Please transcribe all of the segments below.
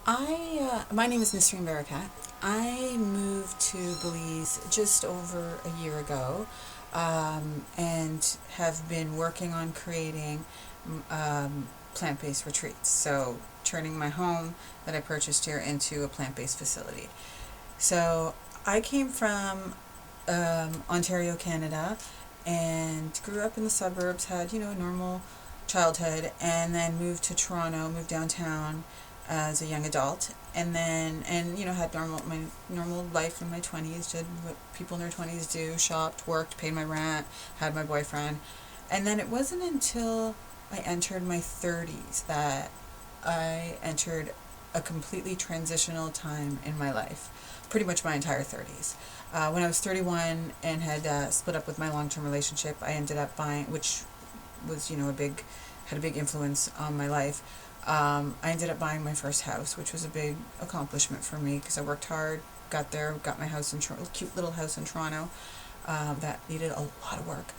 My name is Nisreen Barakat. I moved to Belize just over a year ago, and have been working on creating plant-based retreats. So turning my home that I purchased here into a plant-based facility. So I came from Ontario, Canada, and grew up in the suburbs. Had a normal childhood, and then moved to Toronto, moved downtown as a young adult, and then had my normal life in my 20s. Did what people in their 20s do: shopped, worked, paid my rent, had my boyfriend, and then it wasn't until I entered my 30s that I entered a completely transitional time in my life, pretty much my entire 30s. When I was 31 and had split up with my long-term relationship, I ended up buying, which was had a big influence on my life. I ended up buying my first house, which was a big accomplishment for me because I worked hard, got my house in cute little house in Toronto that needed a lot of work.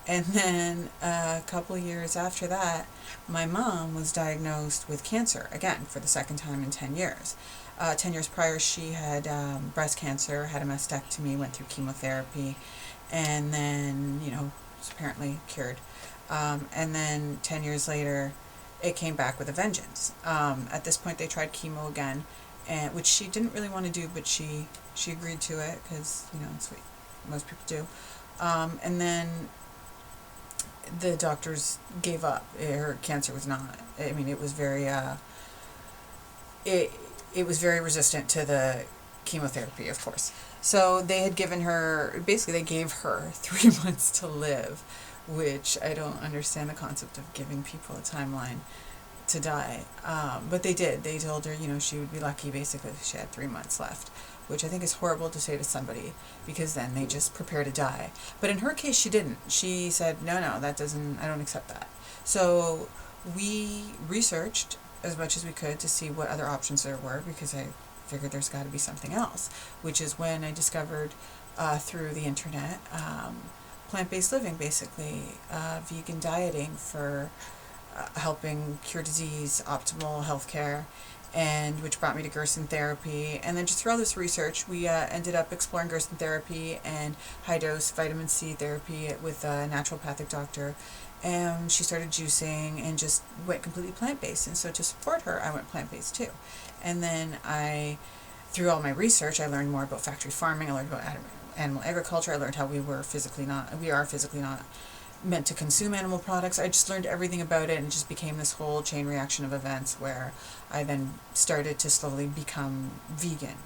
And then a couple of years after that, my mom was diagnosed with cancer again for the second time in 10 years. 10 years prior, she had breast cancer, had a mastectomy, went through chemotherapy, and then, was apparently cured. And then 10 years later, it came back with a vengeance. At this point, they tried chemo again, which she didn't really want to do, but she agreed to it because, it's what most people do. And then the doctors gave up. Her cancer was not. I mean, it was very. It was very resistant to the chemotherapy, of course. So they had given her. Basically, they gave her 3 months to live, which I don't understand the concept of giving people a timeline to die. But they did. They told her, she would be lucky basically if she had 3 months left, which I think is horrible to say to somebody because then they just prepare to die. But in her case, she didn't. She said, no, I don't accept that. So we researched as much as we could to see what other options there were because I figured there's got to be something else, which is when I discovered through the internet plant-based living, basically vegan dieting for helping cure disease, optimal healthcare, and which brought me to Gerson therapy. And then just through all this research, we ended up exploring Gerson therapy and high dose vitamin C therapy with a naturopathic doctor. And she started juicing and just went completely plant based. And so to support her, I went plant based too. And then through all my research, I learned more about factory farming. I learned about animal agriculture. I learned how we are physically not meant to consume animal products. I just learned everything about it, and it just became this whole chain reaction of events where I then started to slowly become vegan.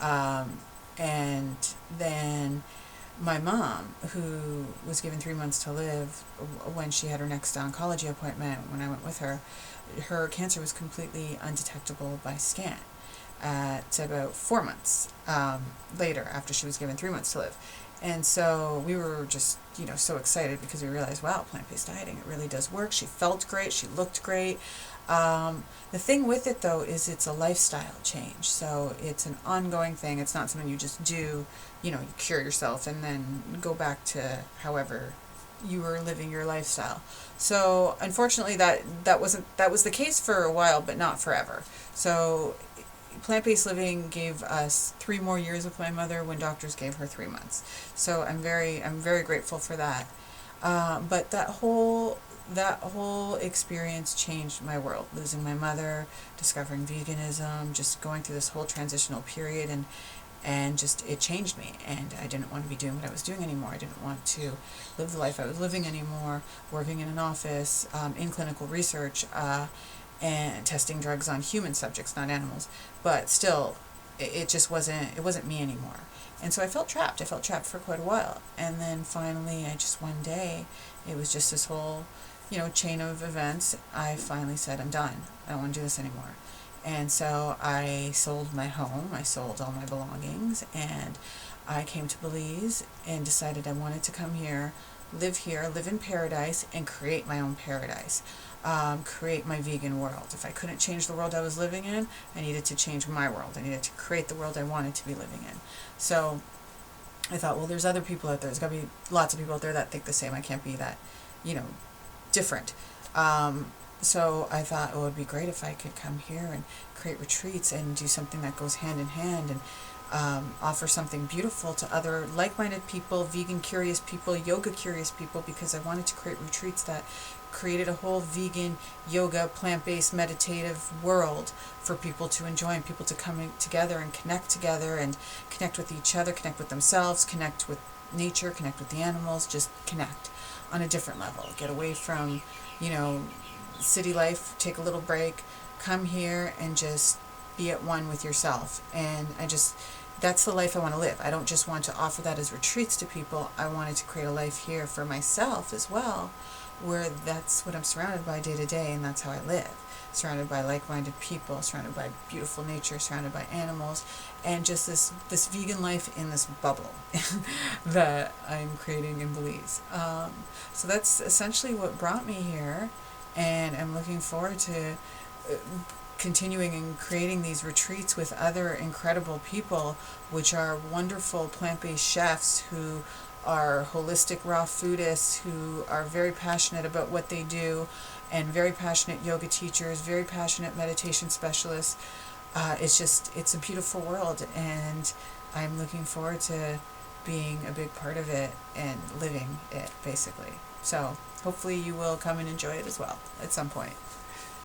And then my mom, who was given 3 months to live, when she had her next oncology appointment, when I went with her cancer was completely undetectable by scan at about 4 months later after she was given 3 months to live. And so we were just, so excited because we realized, wow, plant-based dieting, it really does work. She felt great. She looked great. The thing with it, though, is it's a lifestyle change. So it's an ongoing thing. It's not something you just do, you cure yourself and then go back to however you were living your lifestyle. So unfortunately, that was the case for a while, but not forever. So plant-based living gave us 3 more years with my mother when doctors gave her 3 months. So I'm very grateful for that. But that whole experience changed my world. Losing my mother, discovering veganism, just going through this whole transitional period, and just it changed me. And I didn't want to be doing what I was doing anymore. I didn't want to live the life I was living anymore. Working in an office, in clinical research. And testing drugs on human subjects, not animals. But still, it just wasn't me anymore. And so I felt trapped. I felt trapped for quite a while. And then finally, one day, it was just this whole, chain of events. I finally said, I'm done. I don't want to do this anymore. And so I sold my home. I sold all my belongings. And I came to Belize and decided I wanted to come here, live in paradise, and create my own paradise. Create my vegan world. If I couldn't change the world I was living in, I needed to change my world. I needed to create the world I wanted to be living in. So I thought, well, there's other people out there. There's got to be lots of people out there that think the same. I can't be that, different. So I thought, oh, it would be great if I could come here and create retreats and do something that goes hand in hand, and offer something beautiful to other like-minded people, vegan curious people, yoga curious people, because I wanted to create retreats that created a whole vegan, yoga, plant-based, meditative world for people to enjoy, and people to come together and connect with each other, connect with themselves, connect with nature, connect with the animals, just connect on a different level. Get away from, city life, take a little break, come here and just be at one with yourself. And that's the life I want to live. I don't just want to offer that as retreats to people. I wanted to create a life here for myself as well, where that's what I'm surrounded by day to day, and that's how I live. Surrounded by like-minded people, surrounded by beautiful nature, surrounded by animals, and just this vegan life in this bubble that I'm creating in Belize. So that's essentially what brought me here, and I'm looking forward to continuing and creating these retreats with other incredible people, which are wonderful plant-based chefs who are holistic raw foodists, who are very passionate about what they do, and very passionate yoga teachers, very passionate meditation specialists. It's a beautiful world, and I'm looking forward to being a big part of it and living it, basically. So hopefully you will come and enjoy it as well at some point.